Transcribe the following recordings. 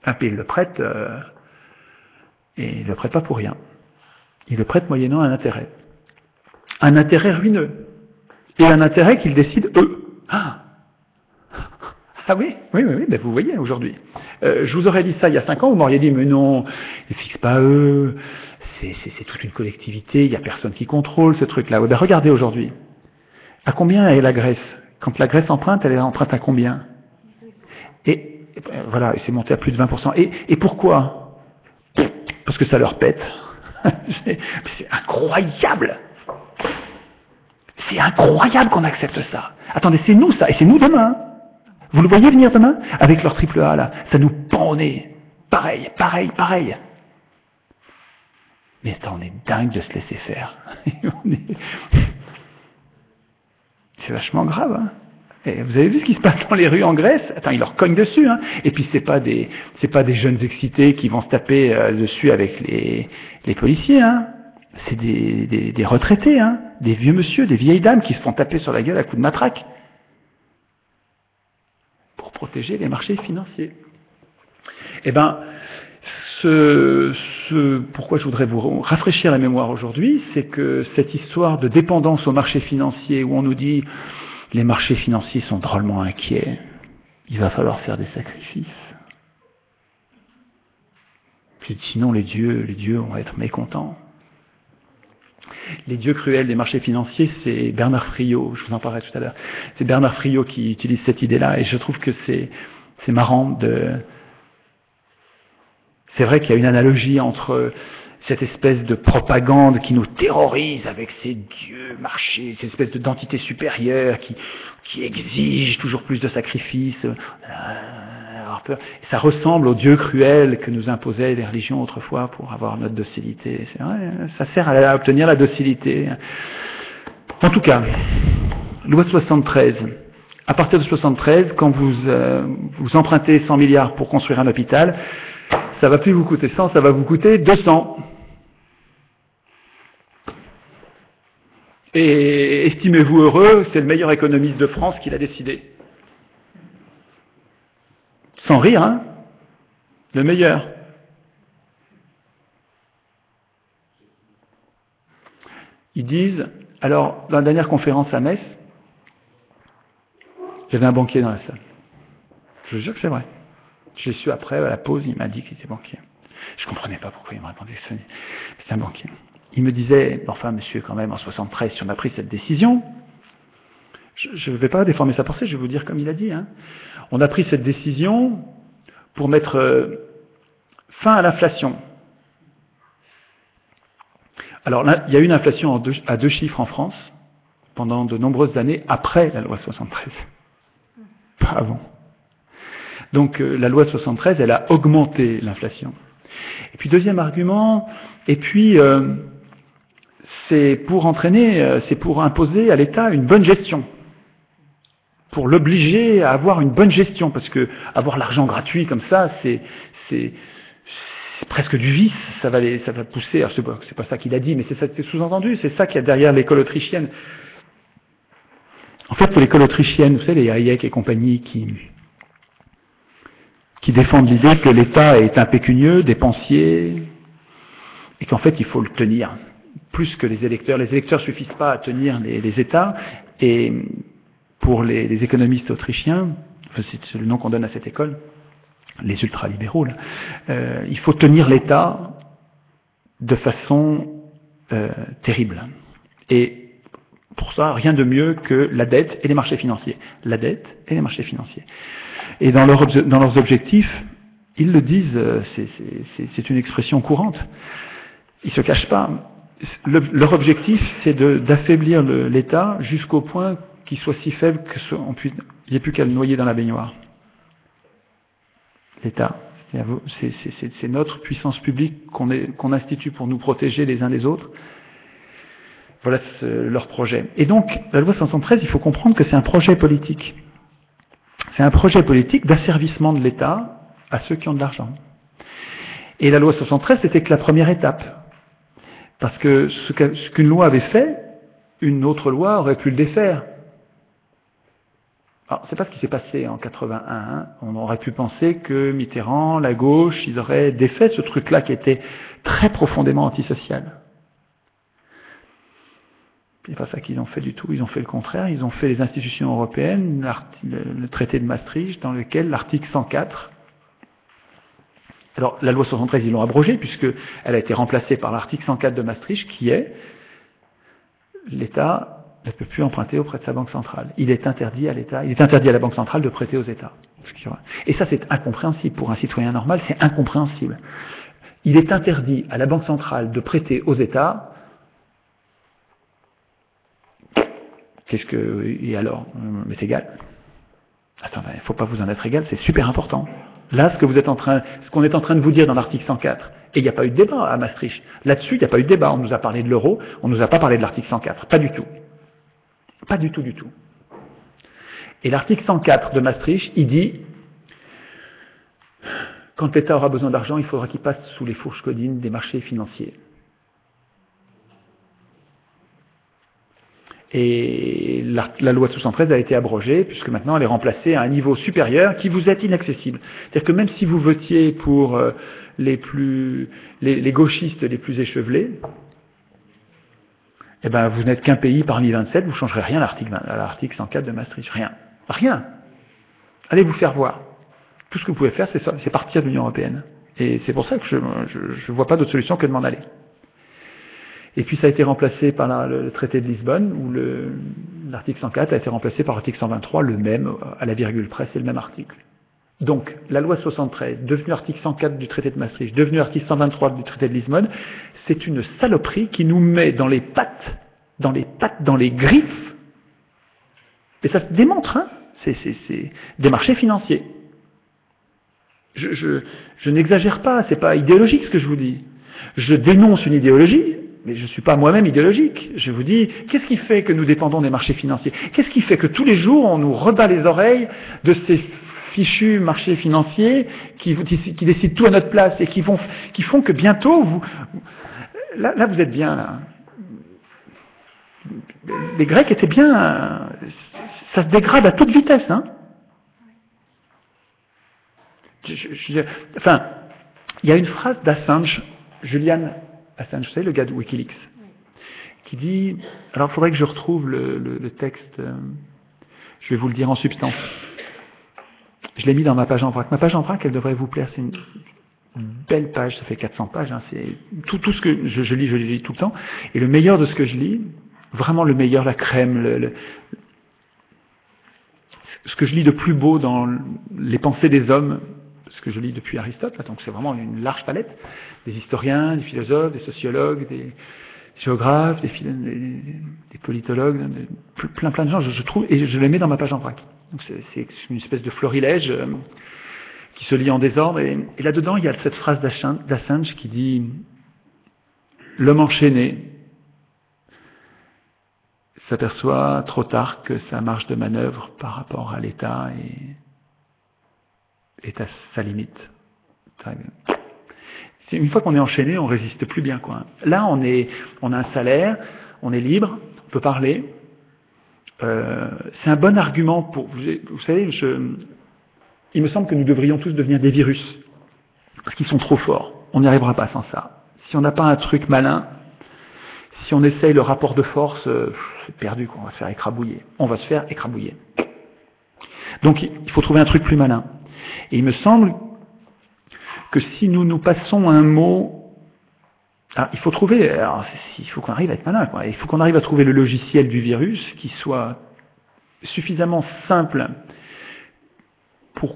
Ah, puis il le prête, et il le prête pas pour rien. Il le prête moyennant un intérêt. Un intérêt ruineux. Et un intérêt qu'ils décident eux. Ah oui, ben vous voyez aujourd'hui. Je vous aurais dit ça il y a 5 ans, vous m'auriez dit, mais non, ne fixe pas eux, c'est toute une collectivité, il n'y a personne qui contrôle ce truc-là. Ben regardez aujourd'hui. À combien est la Grèce? Quand la Grèce emprunte, elle emprunte à combien? Et voilà, c'est monté à plus de 20%. Et pourquoi? Parce que ça leur pète. C'est incroyable. C'est incroyable qu'on accepte ça. Attendez, c'est nous ça, et c'est nous demain. Vous le voyez venir demain? Avec leur triple A là, ça nous pend au nez. Pareil. Mais attends, on est dingue de se laisser faire. C'est vachement grave, hein. Et vous avez vu ce qui se passe dans les rues en Grèce? Attends, ils leur cognent dessus, hein. Et puis c'est pas des jeunes excités qui vont se taper dessus avec les policiers, hein. C'est des retraités, hein. Des vieux monsieur, des vieilles dames qui se font taper sur la gueule à coups de matraque. Pour protéger les marchés financiers. Eh ben, pourquoi je voudrais vous rafraîchir la mémoire aujourd'hui, c'est que cette histoire de dépendance aux marchés financiers, où on nous dit les marchés financiers sont drôlement inquiets, il va falloir faire des sacrifices. Puis sinon les dieux vont être mécontents. Les dieux cruels des marchés financiers, c'est Bernard Friot, je vous en parlerai tout à l'heure. C'est Bernard Friot qui utilise cette idée-là, et je trouve que c'est marrant C'est vrai qu'il y a une analogie entre cette espèce de propagande qui nous terrorise avec ces dieux marchés, cette espèce d'entité supérieure qui exige toujours plus de sacrifices. Ça ressemble aux dieux cruels que nous imposaient les religions autrefois pour avoir notre docilité. C'est vrai, ça sert à obtenir la docilité. En tout cas, loi 73. À partir de 73, quand vous empruntez 100 milliards pour construire un hôpital, ça va plus vous coûter 100, ça va vous coûter 200. Et estimez-vous heureux, c'est le meilleur économiste de France qui l'a décidé. Sans rire, hein? Le meilleur. Ils disent, alors, dans la dernière conférence à Metz, j'avais un banquier dans la salle. Je vous jure que c'est vrai. J'ai su après, à la pause, il m'a dit qu'il était banquier. Je ne comprenais pas pourquoi il me répondait que c'est un banquier. Il me disait, enfin monsieur, quand même, en 73, si on a pris cette décision, je ne vais pas déformer sa pensée, je vais vous dire comme il a dit, hein. On a pris cette décision pour mettre fin à l'inflation. Alors là, il y a eu une inflation à 2 chiffres en France pendant de nombreuses années après la loi 73. Pas avant. Donc la loi 73, elle a augmenté l'inflation. Et puis deuxième argument, c'est pour imposer à l'État une bonne gestion, pour l'obliger à avoir une bonne gestion, parce que avoir l'argent gratuit comme ça, c'est presque du vice, ça va pousser. Alors c'est pas ça qu'il a dit, mais c'est sous-entendu, c'est ça qu'il y a derrière l'école autrichienne. En fait, pour l'école autrichienne, vous savez, les Hayek et compagnie qui défendent l'idée que l'État est impécunieux, dépensier, et qu'en fait il faut le tenir, plus que les électeurs. Les électeurs ne suffisent pas à tenir les États, et pour les économistes autrichiens, c'est le nom qu'on donne à cette école, les ultralibéraux, il faut tenir l'État de façon terrible. Et pour ça, rien de mieux que la dette et les marchés financiers. La dette et les marchés financiers. Et dans leurs objectifs, ils le disent, c'est une expression courante. Ils ne se cachent pas. Leur objectif, c'est d'affaiblir l'État jusqu'au point qu'il soit si faible qu'il n'y ait plus qu'à le noyer dans la baignoire. L'État, c'est notre puissance publique qu'on institue pour nous protéger les uns des autres. Voilà leur projet. Et donc, la loi 73, il faut comprendre que c'est un projet politique. C'est un projet politique d'asservissement de l'État à ceux qui ont de l'argent. Et la loi 73, c'était que la première étape. Parce que ce qu'une loi avait fait, une autre loi aurait pu le défaire. Alors, c'est pas ce qui s'est passé en 81. Hein. On aurait pu penser que Mitterrand, la gauche, ils auraient défait ce truc-là qui était très profondément antisocial. C'est pas ça qu'ils ont fait du tout. Ils ont fait le contraire. Ils ont fait les institutions européennes, le traité de Maastricht, dans lequel l'article 104. Alors, la loi 73, ils l'ont abrogée puisqu'elle a été remplacée par l'article 104 de Maastricht, qui est l'État ne peut plus emprunter auprès de sa banque centrale. Il est interdit à l'État, il est interdit à la banque centrale de prêter aux États. Et ça, c'est incompréhensible. Pour un citoyen normal, c'est incompréhensible. Il est interdit à la banque centrale de prêter aux États. Et alors? Mais c'est égal. Attends, il ne faut pas vous en être égal, c'est super important. Là, ce qu'on est en train de vous dire dans l'article 104, et il n'y a pas eu de débat à Maastricht. Là-dessus, il n'y a pas eu de débat. On nous a parlé de l'euro, on ne nous a pas parlé de l'article 104. Pas du tout. Pas du tout, du tout. Et l'article 104 de Maastricht, il dit, quand l'État aura besoin d'argent, il faudra qu'il passe sous les fourches codines des marchés financiers. Et la loi 73 a été abrogée, puisque maintenant elle est remplacée à un niveau supérieur qui vous est inaccessible. C'est-à-dire que même si vous votiez pour les gauchistes les plus échevelés, eh ben, vous n'êtes qu'un pays parmi 27, vous ne changerez rien à l'article 104 de Maastricht. Rien. Rien. Allez vous faire voir. Tout ce que vous pouvez faire, c'est ça, c'est partir de l'Union européenne. Et c'est pour ça que je ne vois pas d'autre solution que de m'en aller. Et puis ça a été remplacé par le traité de Lisbonne, où l'article 104 a été remplacé par l'article 123, le même, à la virgule près, c'est le même article. Donc, la loi 73, devenue article 104 du traité de Maastricht, devenue article 123 du traité de Lisbonne, c'est une saloperie qui nous met dans les pattes, dans les griffes, et ça se démontre, hein, c'est des marchés financiers. Je n'exagère pas, c'est pas idéologique ce que je vous dis. Je dénonce une idéologie, mais je ne suis pas moi-même idéologique. Je vous dis, qu'est-ce qui fait que nous dépendons des marchés financiers? Qu'est-ce qui fait que tous les jours on nous rebat les oreilles de ces fichus marchés financiers qui décident tout à notre place et qui font que bientôt là vous êtes bien là. Les Grecs étaient bien, ça se dégrade à toute vitesse, hein. Enfin, il y a une phrase d'Assange, Julian Assange, vous savez, le gars de Wikileaks, qui dit, alors il faudrait que je retrouve le texte, je vais vous le dire en substance. Je l'ai mis dans ma page en vrac. Ma page en vrac, elle devrait vous plaire, c'est une belle page, ça fait 400 pages, hein, c'est tout ce que je lis tout le temps, et le meilleur de ce que je lis, vraiment le meilleur, la crème, ce que je lis de plus beau dans les pensées des hommes, ce que je lis depuis Aristote, là, donc c'est vraiment une large palette, des historiens, des philosophes, des sociologues, des géographes, des politologues, plein de gens, je trouve, et je les mets dans ma page en vrac. Donc c'est une espèce de florilège qui se lit en désordre, et là-dedans il y a cette phrase d'Assange qui dit « L'homme enchaîné s'aperçoit trop tard que sa marge de manœuvre par rapport à l'État est à sa limite. » Une fois qu'on est enchaîné, on résiste plus bien, quoi. Là, on a un salaire, on est libre, on peut parler. C'est un bon argument pour... Vous savez, il me semble que nous devrions tous devenir des virus, parce qu'ils sont trop forts. On n'y arrivera pas sans ça. Si on n'a pas un truc malin, si on essaye le rapport de force, c'est perdu, quoi. On va se faire écrabouiller. On va se faire écrabouiller. Donc, il faut trouver un truc plus malin. Et il me semble que si nous passons un mot... Alors, il faut qu'on arrive à être malin, quoi. Il faut qu'on arrive à trouver le logiciel du virus qui soit suffisamment simple pour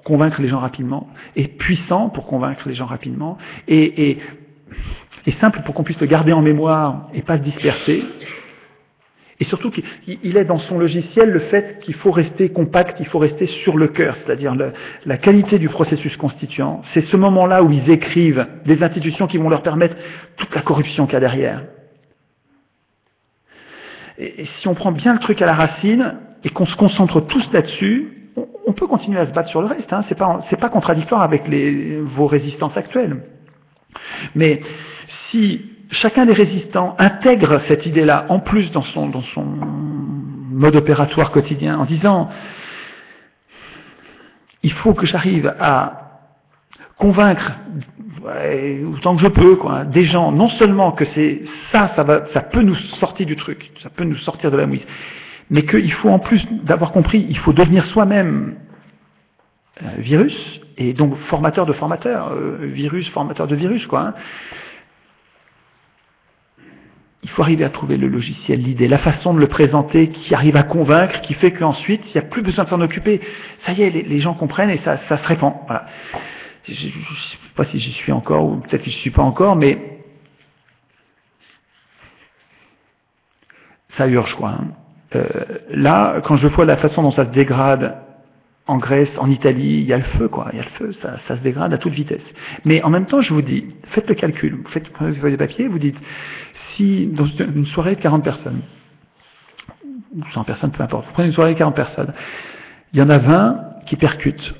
convaincre les gens rapidement, et puissant pour convaincre les gens rapidement, et simple pour qu'on puisse le garder en mémoire et pas se disperser. Et surtout qu'il est dans son logiciel le fait qu'il faut rester compact, il faut rester sur le cœur, c'est-à-dire la qualité du processus constituant. C'est ce moment-là où ils écrivent des institutions qui vont leur permettre toute la corruption qu'il y a derrière. Et si on prend bien le truc à la racine et qu'on se concentre tous là-dessus, on peut continuer à se battre sur le reste. Hein. C'est pas contradictoire avec vos résistances actuelles. Mais si chacun des résistants intègre cette idée-là en plus dans son mode opératoire quotidien, en disant il faut que j'arrive à convaincre autant que je peux, quoi, des gens, non seulement que ça peut nous sortir du truc, ça peut nous sortir de la mouise, mais qu'il faut en plus d'avoir compris, il faut devenir soi-même virus, et donc formateur de formateurs, virus, formateur de virus, quoi. Hein. Il faut arriver à trouver le logiciel, l'idée, la façon de le présenter qui arrive à convaincre, qui fait qu'ensuite, il n'y a plus besoin de s'en occuper. Ça y est, les gens comprennent et ça se répand. Voilà. Je ne sais pas si j'y suis encore, ou peut-être que je ne suis pas encore, mais ça urge, quoi. Hein. Là, quand je vois la façon dont ça se dégrade en Grèce, en Italie, il y a le feu, quoi. Il y a le feu, ça se dégrade à toute vitesse. Mais en même temps, je vous dis, faites le calcul, vous faites des papiers, vous dites, si dans une soirée de 40 personnes, ou 100 personnes, peu importe, vous prenez une soirée de 40 personnes, il y en a 20 qui percutent,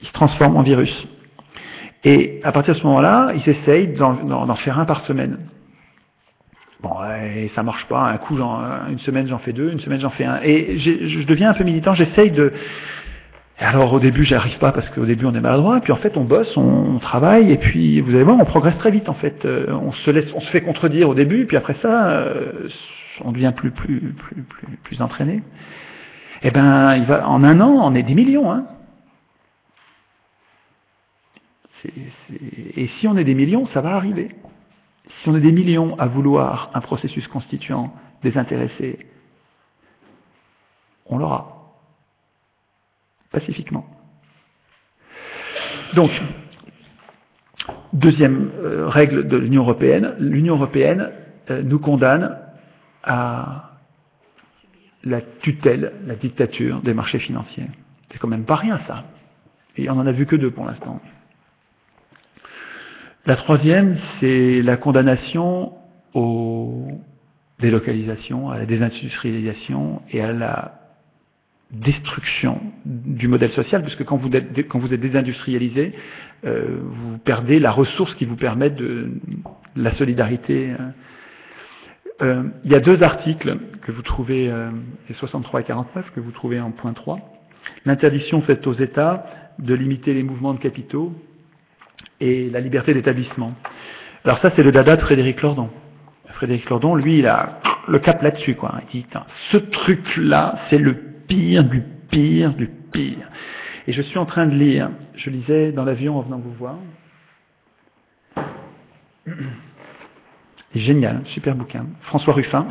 ils se transforment en virus. Et à partir de ce moment-là, ils essayent d'en faire un par semaine. Bon, et ça marche pas, un coup, une semaine j'en fais 2, une semaine j'en fais 1. Et je deviens un peu militant, j'essaye de... Et alors au début, j'y arrive pas parce qu'au début on est maladroit, puis en fait on bosse, on travaille, et puis vous allez voir, on progresse très vite en fait. On se fait contredire au début, puis après ça, on devient plus entraîné. Eh ben, en un an, on est des millions, hein. Et si on est des millions, ça va arriver. Si on est des millions à vouloir un processus constituant désintéressé, on l'aura. Pacifiquement. Donc, deuxième règle de l'Union européenne nous condamne à la tutelle, la dictature des marchés financiers. C'est quand même pas rien ça. Et on n'en a vu que 2 pour l'instant. La troisième, c'est la condamnation aux délocalisations, à la désindustrialisation et à la destruction du modèle social, puisque quand vous êtes désindustrialisé, vous perdez la ressource qui vous permet de la solidarité. Il y a 2 articles que vous trouvez, les 63 et 49, que vous trouvez en point 3. L'interdiction faite aux États de limiter les mouvements de capitaux et la liberté d'établissement. Alors ça, c'est le dada de Frédéric Lordon. Frédéric Lordon, lui, il a le cap là-dessus, quoi. Il dit, ce truc-là, c'est le pire du pire du pire. Et je suis en train de lire, je lisais dans l'avion en venant vous voir. C'est génial, super bouquin. François Ruffin,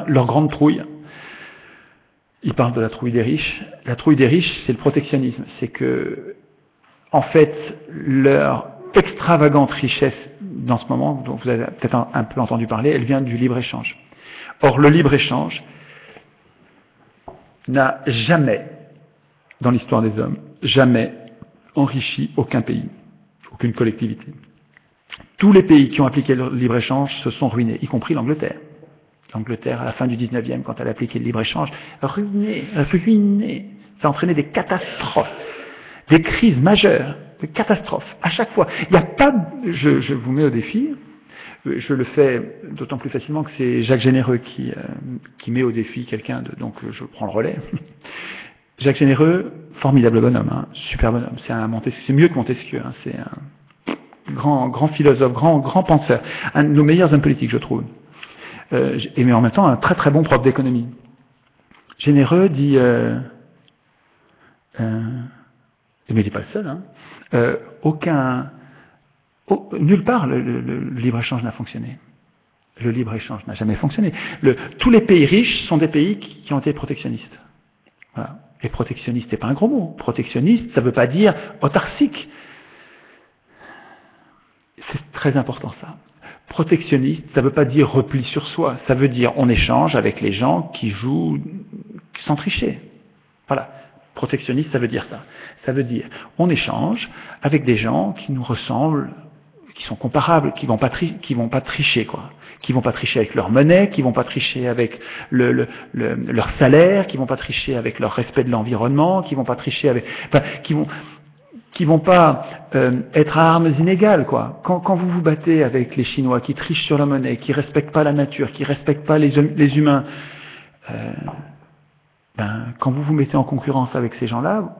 Leur grande trouille. Il parle de la trouille des riches. La trouille des riches, c'est le protectionnisme. C'est que, en fait, leur extravagante richesse dans ce moment, dont vous avez peut-être un peu entendu parler, elle vient du libre-échange. Or, le libre-échange n'a jamais, dans l'histoire des hommes, jamais enrichi aucun pays, aucune collectivité. Tous les pays qui ont appliqué le libre-échange se sont ruinés, y compris l'Angleterre. L'Angleterre, à la fin du 19e, quand elle a appliqué le libre-échange, ruinée. Ça a entraîné des catastrophes, des crises majeures, des catastrophes, à chaque fois. Il n'y a pas, je vous mets au défi, je le fais d'autant plus facilement que c'est Jacques Généreux qui met au défi quelqu'un, donc je prends le relais. Jacques Généreux, formidable bonhomme, hein, super bonhomme, c'est mieux que Montesquieu, hein, c'est un grand philosophe, grand penseur, un de nos meilleurs hommes politiques, je trouve. Mais en même temps, un très très bon prof d'économie. Généreux dit, mais il n'est pas le seul, hein, nulle part le libre-échange n'a fonctionné. Le libre-échange n'a jamais fonctionné. Tous les pays riches sont des pays qui ont été protectionnistes. Voilà. Et protectionniste, c'est pas un gros mot. Protectionniste, ça ne veut pas dire autarcique. C'est très important ça. Protectionniste, ça ne veut pas dire repli sur soi. Ça veut dire on échange avec les gens qui jouent sans tricher. Voilà. Protectionniste, ça veut dire ça. Ça veut dire on échange avec des gens qui nous ressemblent, qui sont comparables, qui vont pas tricher, quoi. Qui vont pas tricher avec leur monnaie, qui vont pas tricher avec leur salaire, qui vont pas tricher avec leur respect de l'environnement, qui vont pas tricher avec, qui vont pas être à armes inégales, quoi. Quand vous vous battez avec les Chinois qui trichent sur la monnaie, qui respectent pas la nature, qui respectent pas les humains, quand vous vous mettez en concurrence avec ces gens-là,